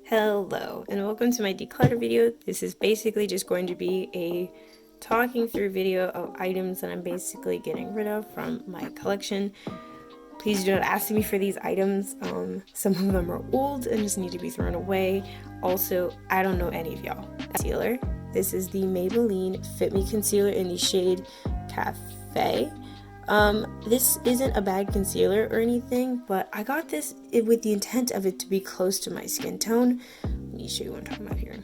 Hello and welcome to my declutter video. This is basically just going to be a talking through video of items that I'm basically getting rid of from my collection. Please do not ask me for these items. Some of them are old and just need to be thrown away. Also, I don't know any of y'all. Concealer. This is the Maybelline Fit Me Concealer in the shade Cafe. This isn't a bad concealer or anything, but I got this with the intent of it to be close to my skin tone. Let me show you what I'm talking about here.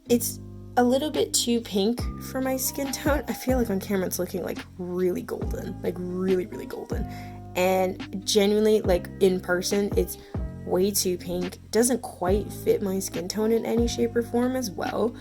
It's a little bit too pink for my skin tone. I feel like on camera it's looking like really golden, like really golden. And genuinely, like in person, it's way too pink. Doesn't quite fit my skin tone in any shape or form as well.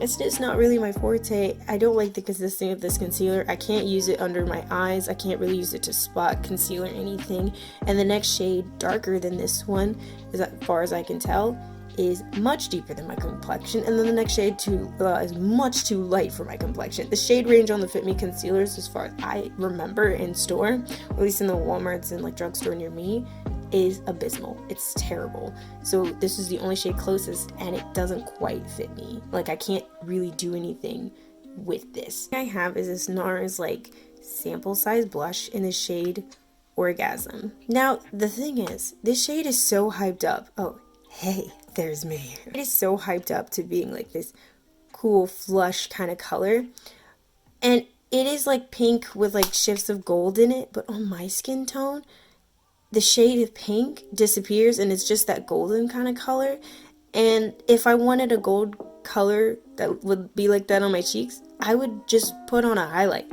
It's just not really my forte. I don't like the consistency of this concealer. I can't use it under my eyes. I can't really use it to spot, conceal, or anything. And the next shade, darker than this one, as far as I can tell, is much deeper than my complexion. And then the next shade is much too light for my complexion. The shade range on the Fit Me concealers, as far as I remember in store, or at least in the Walmarts and like drugstore near me, is abysmal. It's terrible. So this is the only shade closest and it doesn't quite fit me. Like I can't really do anything with this. What I have is this NARS like sample size blush in the shade Orgasm. Now the thing is, this shade is so hyped up. Oh, hey, there's me. It is so hyped up to being like this cool flush kind of color. And it is like pink with like shifts of gold in it, but on my skin tone, the shade of pink disappears and it's just that golden kind of color. And if I wanted a gold color that would be like that on my cheeks, I would just put on a highlight.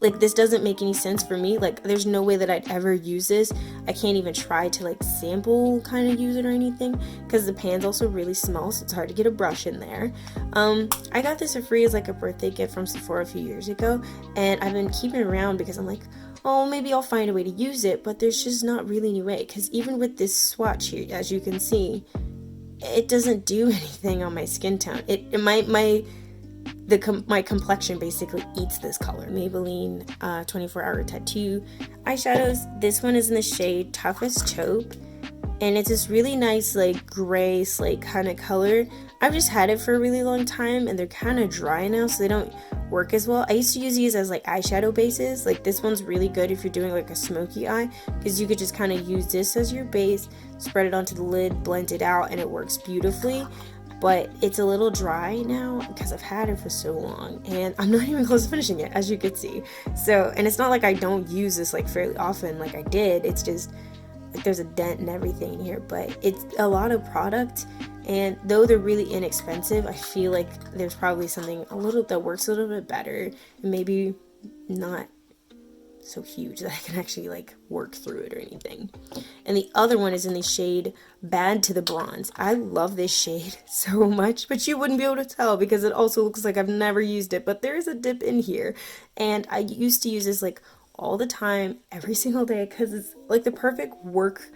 Like this doesn't make any sense for me. Like there's no way that I'd ever use this. I can't even try to like sample kind of use it or anything because the pan's also really small, so it's hard to get a brush in there. I got this for free as like a birthday gift from Sephora a few years ago, and I've been keeping it around because I'm like, oh, maybe I'll find a way to use it, but there's just not really any way, because even with this swatch here, as you can see, it doesn't do anything on my skin tone. My complexion basically eats this color. Maybelline 24-Hour Tattoo eyeshadows. This one is in the shade Tough as Taupe, and it's this really nice like gray slate kind of color. I've just had it for a really long time and they're kind of dry now, so they don't work as well. I used to use these as like eyeshadow bases. Like this one's really good if you're doing like a smoky eye, because you could just kind of use this as your base, spread it onto the lid, blend it out, and it works beautifully. But it's a little dry now because I've had it for so long and I'm not even close to finishing it, as you could see. So, and it's not like I don't use this like fairly often like I did. It's just like there's a dent and everything in here, but it's a lot of product. And though they're really inexpensive, I feel like there's probably something that works a little bit better and maybe not so huge that I can actually like work through it or anything. And the other one is in the shade Bad to the Bronze. I love this shade so much, but you wouldn't be able to tell because it also looks like I've never used it, but there is a dip in here. And I used to use this like all the time, every single day, because it's like the perfect work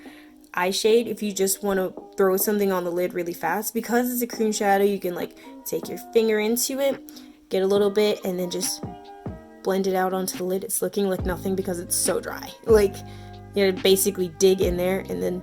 eye shade if you just want to throw something on the lid really fast. Because it's a cream shadow, you can like take your finger into it, get a little bit, and then just blend it out onto the lid. It's looking like nothing because it's so dry. Like, you know, basically dig in there and then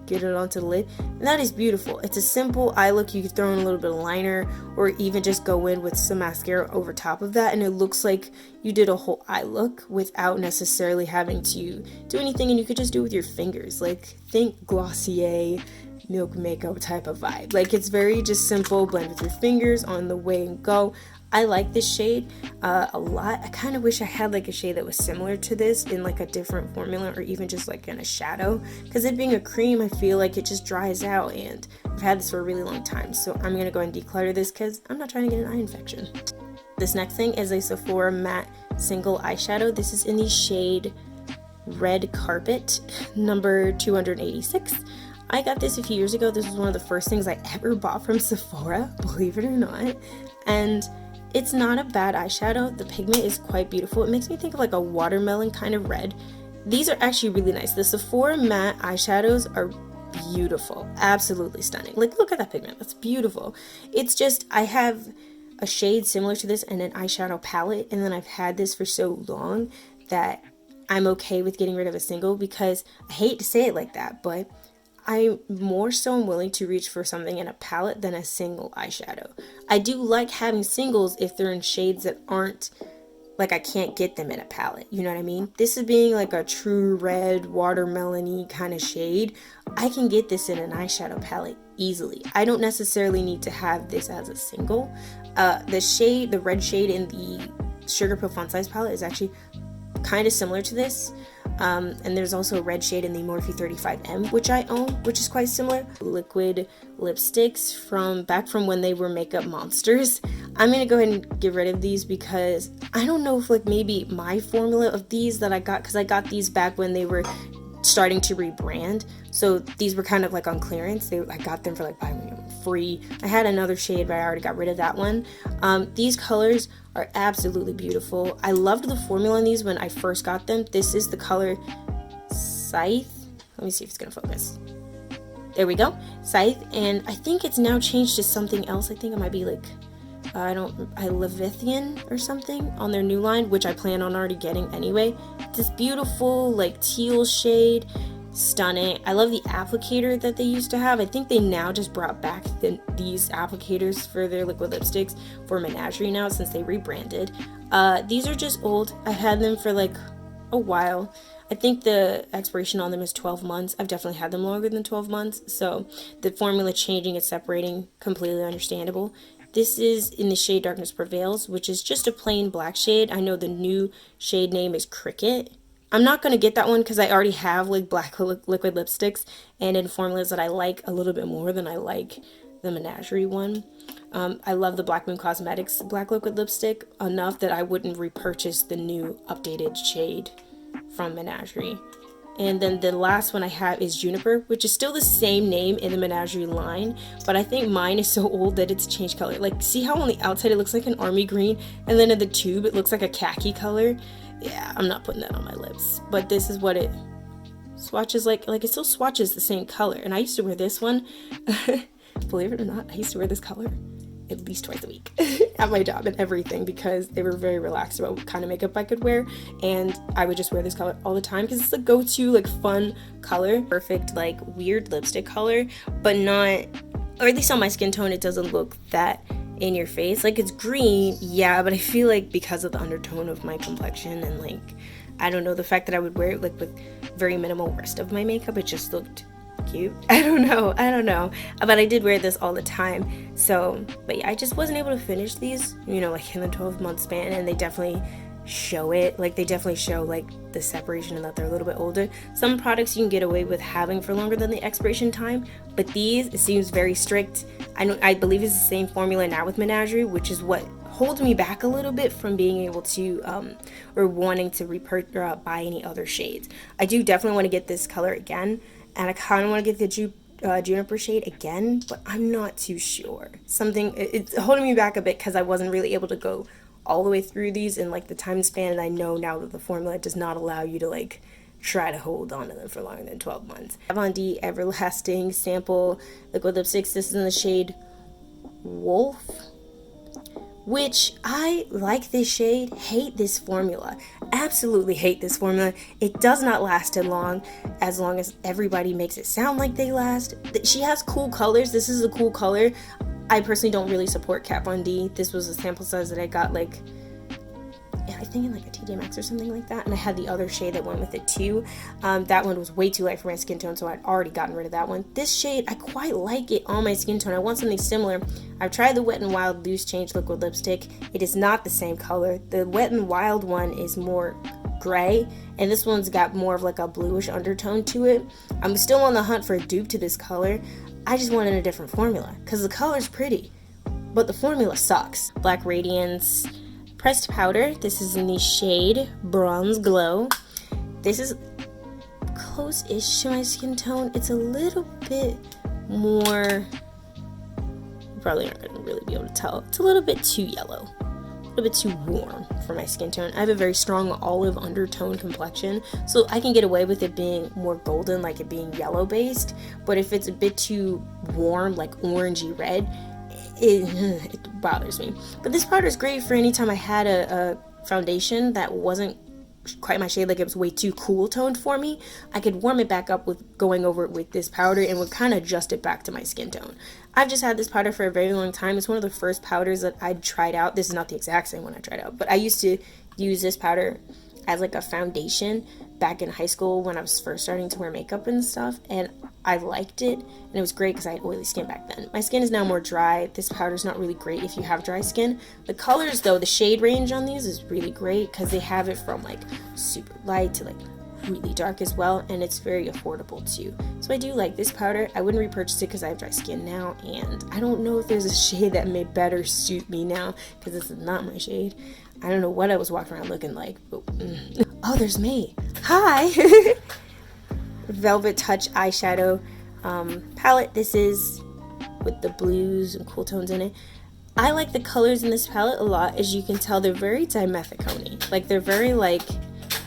get it onto the lid, and that is beautiful. It's a simple eye look. You could throw in a little bit of liner or even just go in with some mascara over top of that, and it looks like you did a whole eye look without necessarily having to do anything, and you could just do it with your fingers. Like, think Glossier Milk Makeup type of vibe. Like, it's very just simple, blend with your fingers on the way and go. I like this shade a lot. I kind of wish I had like a shade that was similar to this in like a different formula, or even just like in a shadow, because it being a cream, I feel like it just dries out, and I've had this for a really long time. So I'm gonna go and declutter this because I'm not trying to get an eye infection. This next thing is a Sephora matte single eyeshadow. This is in the shade Red Carpet, number 286. I got this a few years ago. This was one of the first things I ever bought from Sephora, believe it or not. And it's not a bad eyeshadow. The pigment is quite beautiful. It makes me think of like a watermelon kind of red. These are actually really nice. The Sephora matte eyeshadows are beautiful. Absolutely stunning. Like, look at that pigment. That's beautiful. It's just, I have a shade similar to this and an eyeshadow palette, and then I've had this for so long that I'm okay with getting rid of a single, because I hate to say it like that, but I'm more so willing to reach for something in a palette than a single eyeshadow. I do like having singles if they're in shades that aren't like I can't get them in a palette, you know what I mean? This is being like a true red watermelon-y kind of shade. I can get this in an eyeshadow palette easily. I don't necessarily need to have this as a single. The red shade in the Sugar Pill Fun Size palette is actually kind of similar to this. And there's also a red shade in the Morphe 35M, which I own, which is quite similar. Liquid lipsticks from back from when they were makeup monsters. I'm gonna go ahead and get rid of these because I don't know if like maybe my formula of these that I got, because I got these back when they were starting to rebrand, so these were kind of like on clearance. I got them for like buy one free. I had another shade, but I already got rid of that one. These colors are absolutely beautiful. I loved the formula in these when I first got them. This is the color Scythe. Let me see if it's gonna focus. There we go, Scythe, and I think it's now changed to something else. I think it might be like Leviathan or something on their new line, which I plan on already getting anyway. This beautiful like teal shade, stunning. I love the applicator that they used to have. I think they now just brought back these applicators for their liquid lipsticks for Menagerie now, since they rebranded. These are just old. I've had them for like a while. I think the expiration on them is 12 months. I've definitely had them longer than 12 months, so the formula changing and separating, completely understandable. This is in the shade Darkness Prevails, which is just a plain black shade. I know the new shade name is Cricket. I'm not going to get that one because I already have like black liquid lipsticks and in formulas that I like a little bit more than I like the Menagerie one. I love the Black Moon Cosmetics black liquid lipstick enough that I wouldn't repurchase the new updated shade from Menagerie. And then the last one I have is Juniper, which is still the same name in the Menagerie line, but I think mine is so old that it's changed color. Like, see how on the outside it looks like an army green, and then in the tube it looks like a khaki color? Yeah, I'm not putting that on my lips. But this is what it swatches like it still swatches the same color. And I used to wear this one. Believe it or not, I used to wear this color at least twice a week at my job and everything, because they were very relaxed about what kind of makeup I could wear, and I would just wear this color all the time because it's a go-to like fun color, perfect like weird lipstick color, but not, or at least on my skin tone it doesn't look that in your face. Like, it's green, yeah, but I feel like because of the undertone of my complexion and like, I don't know, the fact that I would wear it like with very minimal rest of my makeup, it just looked cute. I don't know, but I did wear this all the time. So, but yeah, I just wasn't able to finish these, you know, like in the 12-month span, and they definitely show it. Like, they definitely show like the separation and that they're a little bit older. Some products you can get away with having for longer than the expiration time, but these, it seems very strict. I believe it's the same formula now with Menagerie, which is what holds me back a little bit from being able to or wanting to buy any other shades. I do definitely want to get this color again, and I kind of want to get the Juniper shade again, but I'm not too sure. It's holding me back a bit because I wasn't really able to go all the way through these in like the time span, and I know now that the formula does not allow you to like try to hold on to them for longer than 12 months. Kat D Everlasting Sample Liquid Lipsticks. This is in the shade Wolf, which I like this shade, hate this formula, absolutely hate this formula. It does not last as long as everybody makes it sound like they last. She has cool colors. This is a cool color. I personally don't really support Kat Von D. This was a sample size that I got like, I think in like a TJ Maxx or something like that, and I had the other shade that went with it too. That one was way too light for my skin tone, so I'd already gotten rid of that one. This shade, I quite like it on my skin tone. I want something similar. I've tried the Wet n Wild Loose Change liquid lipstick. It is not the same color. The Wet n Wild one is more gray, and this one's got more of like a bluish undertone to it. I'm still on the hunt for a dupe to this color. I just wanted a different formula because the color's pretty, but the formula sucks. Black Radiance Pressed Powder. This is in the shade Bronze Glow. This is close-ish to my skin tone. It's a little bit more, you're probably not going to really be able to tell. It's a little bit too yellow, a little bit too warm for my skin tone. I have a very strong olive undertone complexion, so I can get away with it being more golden, like it being yellow based, but if it's a bit too warm, like orangey red, it bothers me. But this powder is great for any time I had a foundation that wasn't quite my shade, like it was way too cool toned for me, I could warm it back up with going over it with this powder and would kind of adjust it back to my skin tone. I've just had this powder for a very long time. It's one of the first powders that I tried out. This is not the exact same one I tried out, but I used to use this powder as like a foundation back in high school when I was first starting to wear makeup and stuff, and I liked it, and it was great because I had oily skin back then. My skin is now more dry. This powder is not really great if you have dry skin. The colors though, the shade range on these is really great because they have it from like super light to like really dark as well, and it's very affordable too. So I do like this powder. I wouldn't repurchase it because I have dry skin now, and I don't know if there's a shade that may better suit me now because this is not my shade. I don't know what I was walking around looking like, but oh, there's me. Hi. Velvet Touch eyeshadow palette. This is with the blues and cool tones in it. I like the colors in this palette a lot. As you can tell, they're very dimethicone-y. Like they're very like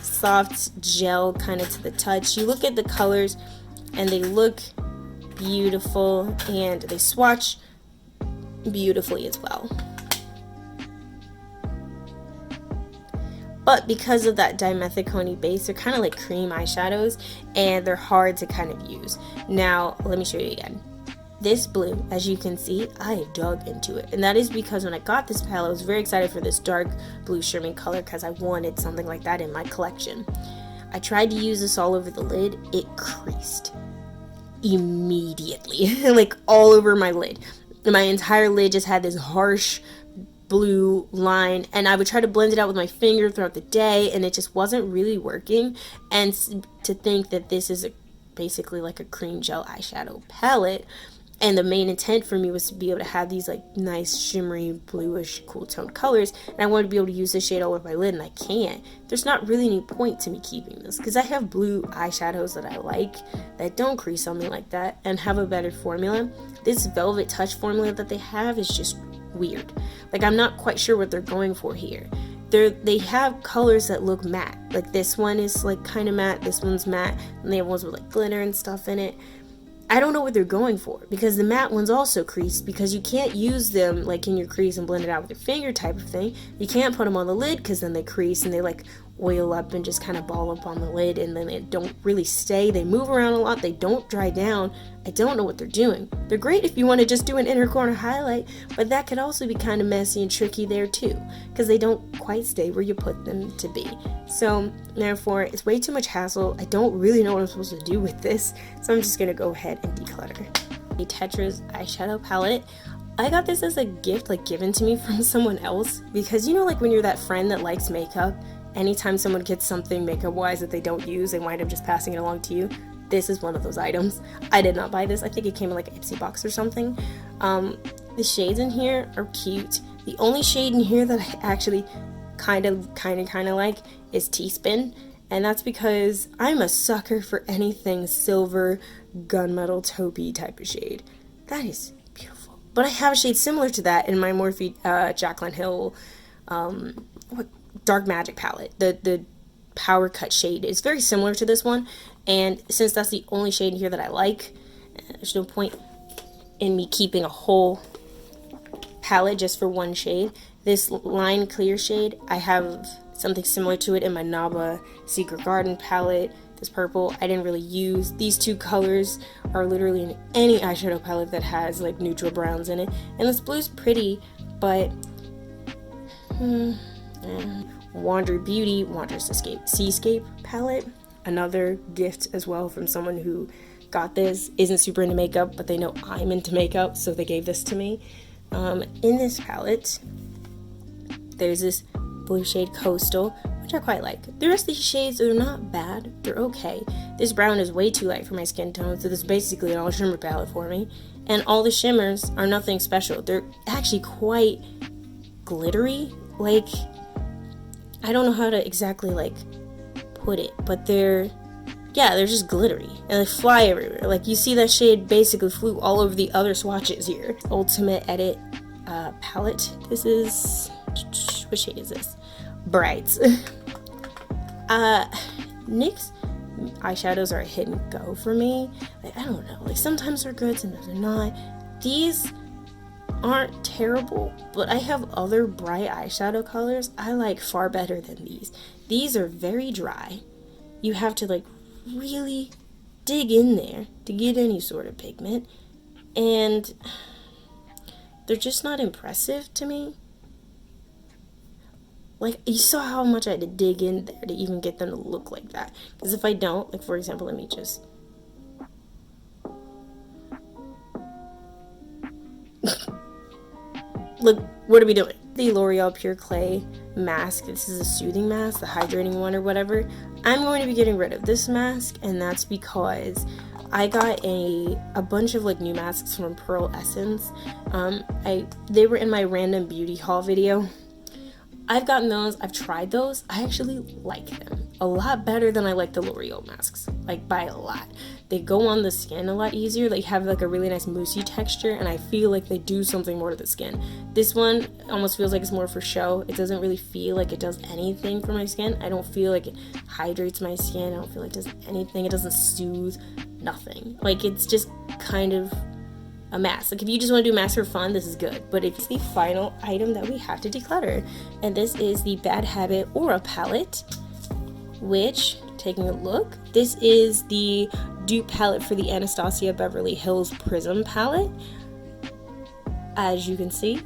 soft gel kind of to the touch. You look at the colors and they look beautiful and they swatch beautifully as well. But because of that dimethicone base, they're kind of like cream eyeshadows and they're hard to kind of use. Now, let me show you again. This blue, as you can see, I dug into it. And that is because when I got this palette, I was very excited for this dark blue shimmery color because I wanted something like that in my collection. I tried to use this all over the lid. It creased immediately, like all over my lid. My entire lid just had this harsh blue line, and I would try to blend it out with my finger throughout the day, and it just wasn't really working. And to think that this is basically like a cream gel eyeshadow palette, and the main intent for me was to be able to have these like nice shimmery bluish cool tone colors, and I wanted to be able to use this shade all over my lid, and I can't. There's not really any point to me keeping this because I have blue eyeshadows that I like that don't crease on me like that and have a better formula. This Velvet Touch formula that they have is just weird. Like I'm not quite sure what they're going for here. They have colors that look matte. Like this one is like kind of matte, this one's matte, and they have ones with like glitter and stuff in it. I don't know what they're going for because the matte ones also crease because you can't use them like in your crease and blend it out with your finger type of thing. You can't put them on the lid because then they crease and they like oil up and just kind of ball up on the lid, and then they don't really stay. They move around a lot. They don't dry down. I don't know what they're doing. They're great if you want to just do an inner corner highlight, but that could also be kind of messy and tricky there too because they don't quite stay where you put them to be. So therefore, it's way too much hassle. I don't really know what I'm supposed to do with this, so I'm just going to go ahead and declutter. The Tetris eyeshadow palette. I got this as a gift, like given to me from someone else, because you know, like when you're that friend that likes makeup, anytime someone gets something makeup wise that they don't use, they wind up just passing it along to you. This is one of those items. I did not buy this. I think it came in like an Ipsy box or something. The shades in here are cute. The only shade in here that I actually kind of like is T-Spin, and that's because I'm a sucker for anything silver, gunmetal, taupey type of shade. That is beautiful. But I have a shade similar to that in my Morphe Jaclyn Hill Dark Magic palette. The Power Cut shade is very similar to this one, and since that's the only shade in here that I like, there's no point in me keeping a whole palette just for one shade. This Line Clear shade, I have something similar to it in my Naba Secret Garden palette. This purple I didn't really use. These two colors are literally in any eyeshadow palette that has like neutral browns in it, and this blue's pretty, but Wander Beauty Wander's Seascape palette, another gift as well from someone who got this, isn't super into makeup, but they know I'm into makeup, so they gave this to me. In this palette, there's this blue shade Coastal, which I quite like. The rest of these shades are not bad, they're okay. This brown is way too light for my skin tone, so this is basically an all shimmer palette for me. And all the shimmers are nothing special. They're actually quite glittery. Like, I don't know how to exactly like put it, but they're just glittery and they fly everywhere. Like you see that shade basically flew all over the other swatches here. Ultimate Edit palette. This is, what shade is this? Brights. NYX eyeshadows are a hit and go for me. Like, I don't know, like sometimes they're good, sometimes they're not. These aren't terrible, but I have other bright eyeshadow colors I like far better than these. These are very dry. You have to like really dig in there to get any sort of pigment, and they're just not impressive to me. Like, you saw how much I had to dig in there to even get them to look like that. Because if I don't, like, for example, let me just... Look, what are we doing? The L'Oreal Pure Clay mask. This is a soothing mask, the hydrating one or whatever. I'm going to be getting rid of this mask, and that's because I got a bunch of like new masks from Pearl Essence. They were in my random beauty haul video. I've gotten those, I've tried those, I actually like them a lot better than I like the L'Oreal masks, like by a lot. They go on the skin a lot easier, they have like a really nice moussey texture, and I feel like they do something more to the skin. This one almost feels like it's more for show. It doesn't really feel like it does anything for my skin. I don't feel like it hydrates my skin, I don't feel like it does anything, it doesn't soothe, nothing. Like, it's just kind of a mask. Like, if you just want to do masks for fun, this is good. But it's the final item that we have to declutter, and this is the Bad Habit Aura palette, which, taking a look, this is the dupe palette for the Anastasia Beverly Hills Prism palette. As you can see,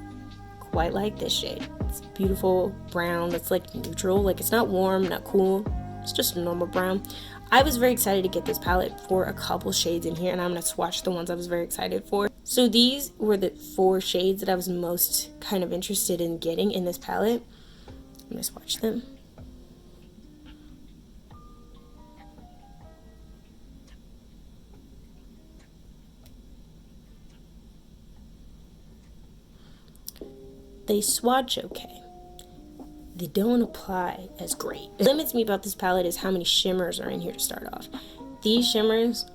quite like this shade. It's beautiful brown that's like neutral, like it's not warm, not cool, it's just a normal brown. I was very excited to get this palette for a couple shades in here, and I'm going to swatch the ones I was very excited for. So these were the 4 shades that I was most kind of interested in getting in this palette. I'm going to swatch them. They swatch okay. They don't apply as great. What limits me about this palette is how many shimmers are in here to start off. These shimmers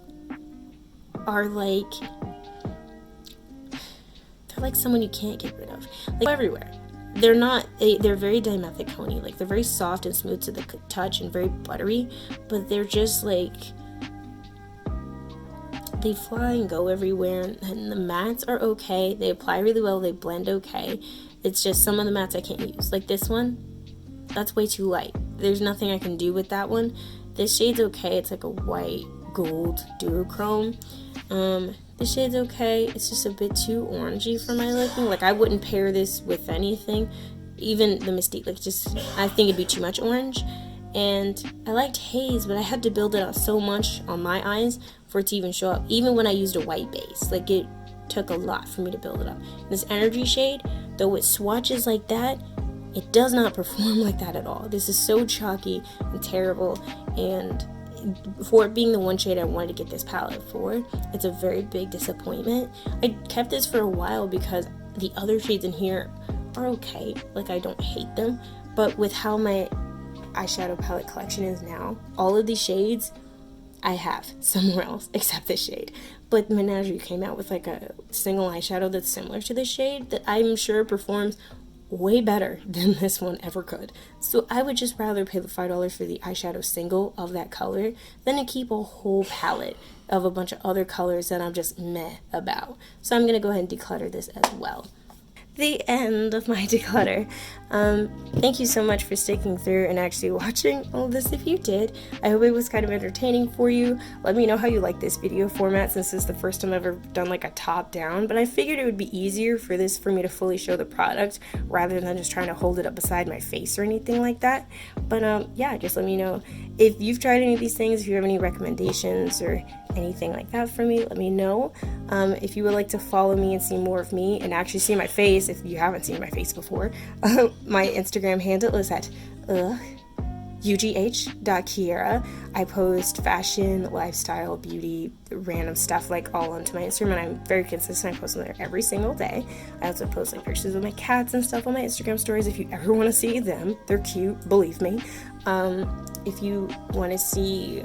are like, they're like someone you can't get rid of. Like, everywhere. They're not, they're very dimethic honey. Like, they're very soft and smooth to the touch and very buttery, but they're just like, they fly and go everywhere, and the mattes are okay. They apply really well, they blend okay. It's just some of the mattes I can't use. Like this one, that's way too light. There's nothing I can do with that one. This shade's okay. It's like a white gold duochrome. This shade's okay. It's just a bit too orangey for my liking. Like, I wouldn't pair this with anything. Even the Mystique, like, just, I think it'd be too much orange. And I liked Haze, but I had to build it up so much on my eyes for it to even show up. Even when I used a white base, like, it took a lot for me to build it up. This Energy shade, though it swatches like that, it does not perform like that at all. This is so chalky and terrible, and for it being the one shade I wanted to get this palette for, it's a very big disappointment. I kept this for a while because the other shades in here are okay. Like, I don't hate them, but with how my eyeshadow palette collection is now, all of these shades I have somewhere else except this shade. But Menagerie came out with like a single eyeshadow that's similar to this shade that I'm sure performs way better than this one ever could. So I would just rather pay the $5 for the eyeshadow single of that color than to keep a whole palette of a bunch of other colors that I'm just meh about. So I'm gonna go ahead and declutter this as well. The end of my declutter. Thank you so much for sticking through and actually watching all this if you did. I hope it was kind of entertaining for you. Let me know how you like this video format, since this is the first time I've ever done like a top down, but I figured it would be easier for me to fully show the product rather than just trying to hold it up beside my face or anything like that. But yeah, just let me know if you've tried any of these things, if you have any recommendations or anything like that for me, let me know. If you would like to follow me and see more of me and actually see my face, if you haven't seen my face before, my Instagram handle is at Ugh.Kerria. I post fashion, lifestyle, beauty, random stuff like all onto my Instagram, and I'm very consistent. I post on there every single day. I also post like pictures of my cats and stuff on my Instagram stories if you ever want to see them. They're cute, believe me. If you want to see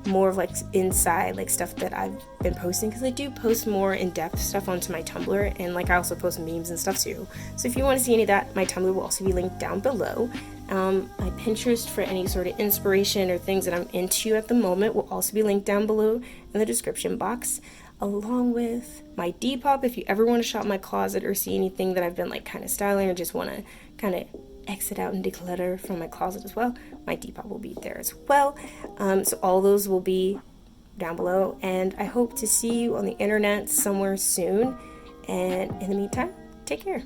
more of like inside like stuff that I've been posting, because I do post more in-depth stuff onto my Tumblr, and like I also post memes and stuff too. So if you want to see any of that, my Tumblr will also be linked down below. My Pinterest for any sort of inspiration or things that I'm into at the moment will also be linked down below in the description box, along with my Depop if you ever want to shop my closet or see anything that I've been like kind of styling or just want to kind of exit out and declutter from my closet as well. My Depop will be there as well. So all those will be down below, and I hope to see you on the internet somewhere soon. And in the meantime, take care.